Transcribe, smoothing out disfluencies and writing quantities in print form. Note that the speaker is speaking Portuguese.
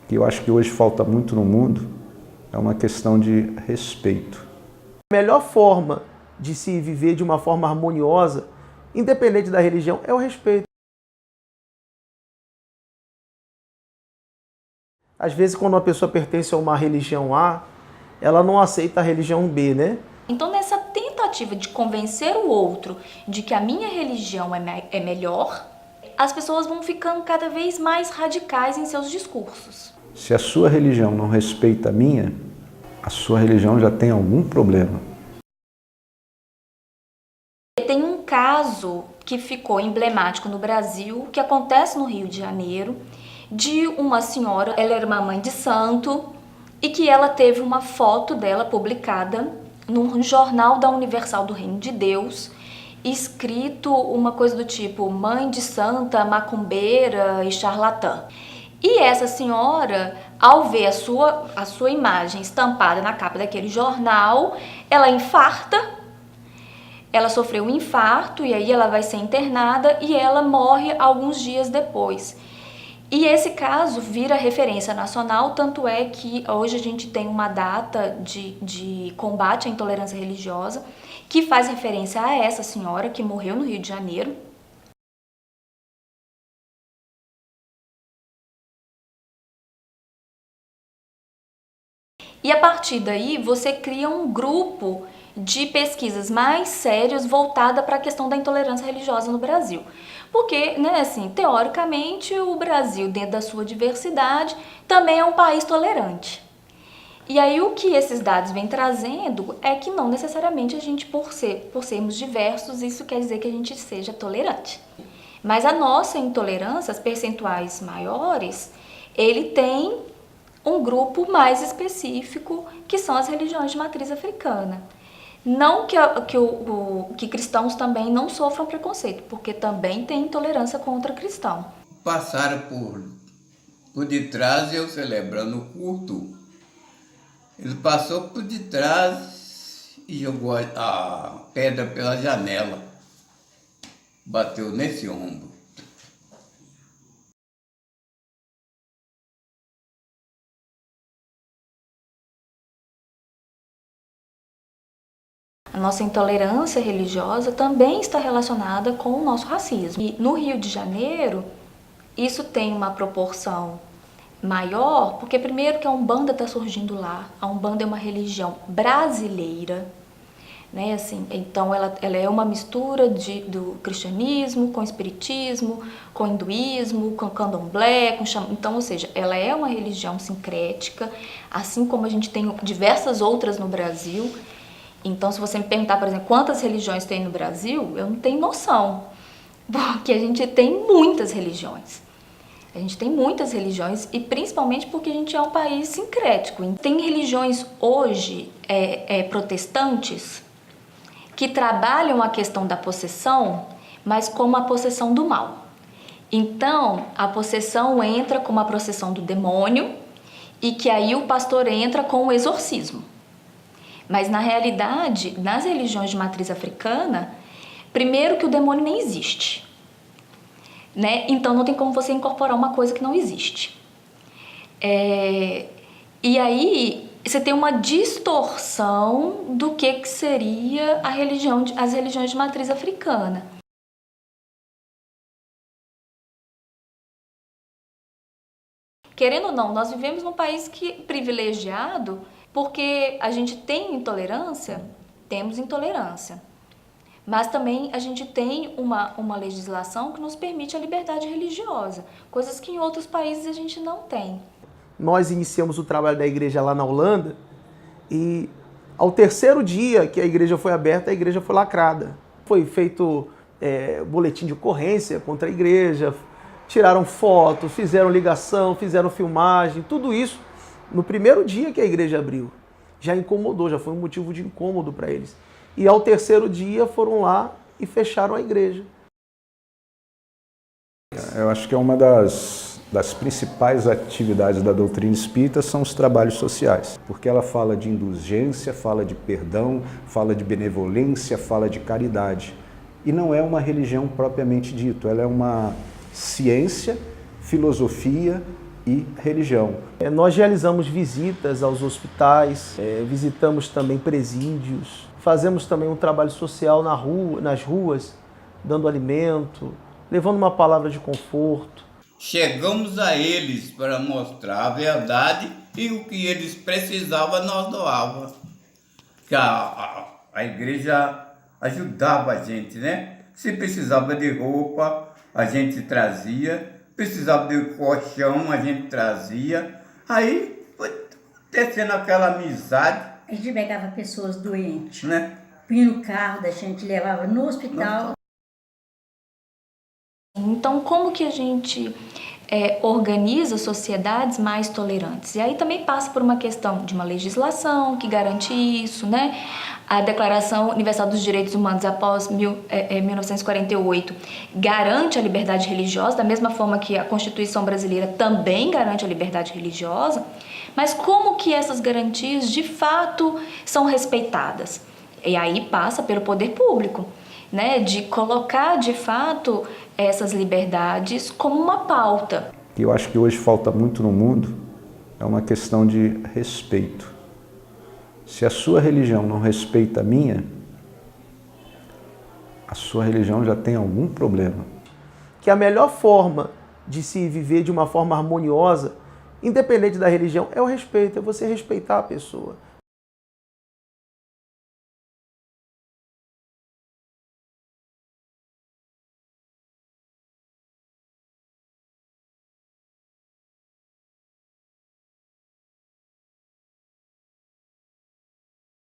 que eu acho que hoje falta muito no mundo, é uma questão de respeito. A melhor forma de se viver de uma forma harmoniosa, independente da religião, é o respeito. Às vezes, quando uma pessoa pertence a uma religião A, ela não aceita a religião B, né? Então, nessa tentativa de convencer o outro de que a minha religião é melhor, as pessoas vão ficando cada vez mais radicais em seus discursos. Se a sua religião não respeita a minha, a sua religião já tem algum problema. Tem um caso que ficou emblemático no Brasil, que acontece no Rio de Janeiro, de uma senhora, ela era uma mãe de santo, e que ela teve uma foto dela publicada num jornal da Universal do Reino de Deus, escrito uma coisa do tipo mãe de santa, macumbeira e charlatã. E essa senhora, ao ver a sua imagem estampada na capa daquele jornal, ela infarta, ela sofreu um infarto e aí ela vai ser internada e ela morre alguns dias depois. E esse caso vira referência nacional, tanto é que hoje a gente tem uma data de combate à intolerância religiosa que faz referência a essa senhora que morreu no Rio de Janeiro. E a partir daí você cria um grupo de pesquisas mais sérios voltada para a questão da intolerância religiosa no Brasil. Porque, né, assim, teoricamente, o Brasil, dentro da sua diversidade, também é um país tolerante. E aí o que esses dados vêm trazendo é que não necessariamente a gente, por sermos diversos, isso quer dizer que a gente seja tolerante. Mas a nossa intolerância, as percentuais maiores, ele tem um grupo mais específico, que são as religiões de matriz africana. Não que cristãos também não sofram preconceito, porque também tem intolerância contra cristão. Passaram por detrás, eu celebrando o culto. Ele passou por detrás e jogou a pedra pela janela. Bateu nesse ombro. A nossa intolerância religiosa também está relacionada com o nosso racismo. E no Rio de Janeiro, isso tem uma proporção maior, porque primeiro que a Umbanda está surgindo lá. A Umbanda é uma religião brasileira, né? Assim, então ela é uma mistura do cristianismo com espiritismo, com hinduísmo, com candomblé, com então, ou seja, ela é uma religião sincrética, assim como a gente tem diversas outras no Brasil. Então, se você me perguntar, por exemplo, quantas religiões tem no Brasil, eu não tenho noção, porque a gente tem muitas religiões. A gente tem muitas religiões e principalmente porque a gente é um país sincrético. Tem religiões hoje protestantes que trabalham a questão da possessão, mas como a possessão do mal. Então, a possessão entra como a possessão do demônio e que aí o pastor entra com o exorcismo. Mas, na realidade, nas religiões de matriz africana, primeiro que o demônio nem existe, né? Então, não tem como você incorporar uma coisa que não existe. E aí, você tem uma distorção do que seria as religiões de matriz africana. Querendo ou não, nós vivemos num país privilegiado, porque a gente tem intolerância, temos intolerância. Mas também a gente tem uma legislação que nos permite a liberdade religiosa, coisas que em outros países a gente não tem. Nós iniciamos o trabalho da igreja lá na Holanda e ao terceiro dia que a igreja foi aberta, a igreja foi lacrada. Foi feito boletim de ocorrência contra a igreja, tiraram foto, fizeram ligação, fizeram filmagem, tudo isso no primeiro dia que a igreja abriu. Já incomodou, já foi um motivo de incômodo para eles. E ao terceiro dia foram lá e fecharam a igreja. Eu acho que é uma das principais atividades da doutrina espírita são os trabalhos sociais, porque ela fala de indulgência, fala de perdão, fala de benevolência, fala de caridade. E não é uma religião propriamente dito, ela é uma ciência, filosofia e religião. Nós realizamos visitas aos hospitais, visitamos também presídios, fazemos também um trabalho social nas ruas, dando alimento, levando uma palavra de conforto. Chegamos a eles para mostrar a verdade e o que eles precisavam nós doávamos. Que a igreja ajudava a gente, né? Se precisava de roupa, a gente trazia. Precisava de colchão, a gente trazia. Aí foi tecendo aquela amizade. A gente pegava pessoas doentes, Né? punha no carro da gente, levava no hospital. Então, como que a gente organiza sociedades mais tolerantes? E aí também passa por uma questão de uma legislação que garante isso, né? A Declaração Universal dos Direitos Humanos após 1948 garante a liberdade religiosa, da mesma forma que a Constituição brasileira também garante a liberdade religiosa, mas como que essas garantias de fato são respeitadas? E aí passa pelo poder público, né? De colocar de fato essas liberdades como uma pauta. E eu acho que hoje falta muito no mundo é uma questão de respeito. Se a sua religião não respeita a minha, a sua religião já tem algum problema. Que a melhor forma de se viver de uma forma harmoniosa, independente da religião, é o respeito, é você respeitar a pessoa.